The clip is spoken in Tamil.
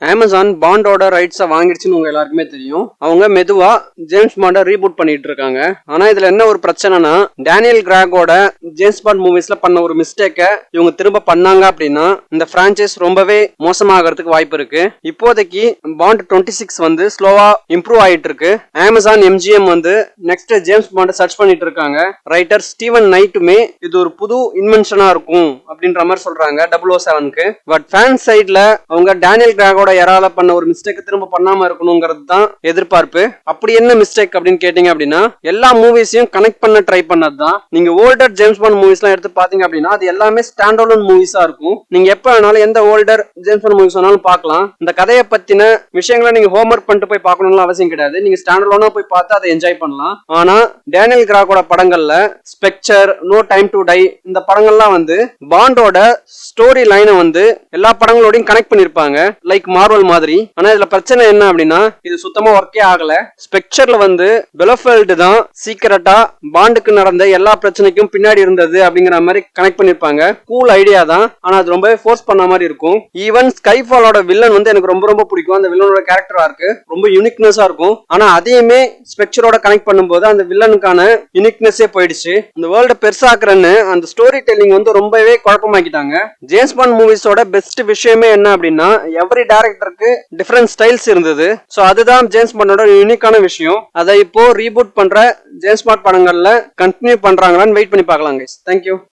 அமேசான் பாண்டோட ரைட்ஸை வாங்கிடுச்சுன்னு உங்க எல்லாருக்குமே தெரியும். அவங்க மெதுவா ஜேம்ஸ் பாண்டை ரீபூட் பண்ணிட்டு இருக்காங்க. ஆனா இதுல என்ன ஒரு பிரச்சனைனா, டேனியல் கிராகோட ஜேம்ஸ் பாண்ட் மூவிஸ்ல பண்ண ஒரு மிஸ்டேக்கை இவங்க திரும்ப பண்ணாங்க அப்படின்னா இந்த பிரான்சைஸ் ரொம்பவே மோசமாகறதுக்கு வாய்ப்பு இருக்கு. இப்போதைக்கு பாண்ட் 26 வந்து ஸ்லோவா இம்ப்ரூவ் ஆயிட்டு இருக்கு. அமேசான் MGM வந்து நெக்ஸ்ட் ஜேம்ஸ் பாண்டை சர்ச் பண்ணிட்டு இருக்காங்க. ரைட்டர் ஸ்டீவன் நைட்டுமே இது ஒரு புது இன்வென்ஷனா இருக்கும் அப்படின்ற மாதிரி சொல்றாங்க 007க்கு. பட் ஃபேன் சைட்ல அவங்க டேனியல் கிராகோட யாரால பண்ண ஒரு மிஸ்டேக் திரும்ப பண்ணாம இருக்கணுங்கிறது தான் எதிர்பார்ப்பு. அப்படி என்ன மிஸ்டேக் அப்படின்னு கேட்டீங்க அப்படின்னா, எல்லா மூவிஸையும் கனெக்ட் பண்ண ட்ரை பண்ணதுதான். நீங்க ஓல்டர் ஜேம்ஸ் பாண்ட் மூவிஸ் எல்லாம் எடுத்து பாத்தீங்க அப்படின்னா அது எல்லாமே ஸ்டாண்ட் அலோன் மூவிஸா இருக்கும். நீங்க எப்ப வேணாலும் எந்த ஓல்டர் ஜேம்ஸ் பாண்ட் மூவிஸ் வேணாலும் பார்க்கலாம். இந்த கதையை பத்தின விஷயங்களை நீங்க ஹோம்ஒர்க் பண்ணிட்டு போய் பார்க்கணும்னு அவசியம் கிடையாது. நீங்க ஸ்டாண்ட் அலோனா போய் பார்த்து அதை என்ஜாய் பண்ணலாம். ஆனா டேனியல் கிராகோட படங்கள்ல ஸ்பெக்சர், நோ டைம் டு டை இந்த படங்கள்லாம் வந்து பாண்டோட ஸ்டோரி லைனை வந்து எல்லா படங்களோடையும் கனெக்ட் பண்ணிருப்பாங்க, லைக் மார்வல் மாதிரி. ஆனா இதுல பிரச்சனை என்ன அப்படின்னா, இது சுத்தமா ஒர்க்கே ஆகல. ஸ்பெக்சர்ல வந்து பெலோஃபெல்ட் தான் சீக்கிரட்டா பாண்டுக்கு நடந்த எல்லா பிரச்சனைக்கும் பின்னாடி இருந்தது அப்படிங்கிற மாதிரி கனெக்ட் பண்ணிருப்பாங்க. கூல் ஐடியா தான், ஆனா அது ரொம்பவே ஃபோர்ஸ் பண்ண மாதிரி இருக்கும். ஈவன் ஸ்கைஃபாலோட வில்லன் வந்து எனக்கு ரொம்ப ரொம்ப பிடிக்கும். அந்த வில்லனோட கேரக்டரா இருக்கு, ரொம்ப யூனிக்னஸா இருக்கும். ஆனா அதையுமே ஸ்பெக்சரோட கனெக்ட் பண்ணும்போது அந்த வில்லனுக்கான யூனிக்னஸே போயிடுச்சு. இந்த வேர்ல்ட பெருசாக்குறன்னு அந்த ஸ்டோரி டெல்லிங் வந்து ரொம்பவே குழப்பமாக்கிட்டாங்க. ஜேம்ஸ் பாண்ட் மூவிஸோட பெஸ்ட் விஷயமே என்ன அப்படின்னா, எவ்ரி டைரக்டருக்கு டிஃபரெண்ட் ஸ்டைல்ஸ் இருந்தது. சோ அதுதான் ஜேம்ஸ் பாண்டோட யூனிக்கான விஷயம். அதை இப்போ ரீபூட் பண்ற ஜேம்ஸ் பாண்ட் படங்கள்ல கண்டினியூ பண்றாங்களான்னு வெயிட் பண்ணி பார்க்கலாம். தேங்க்யூ.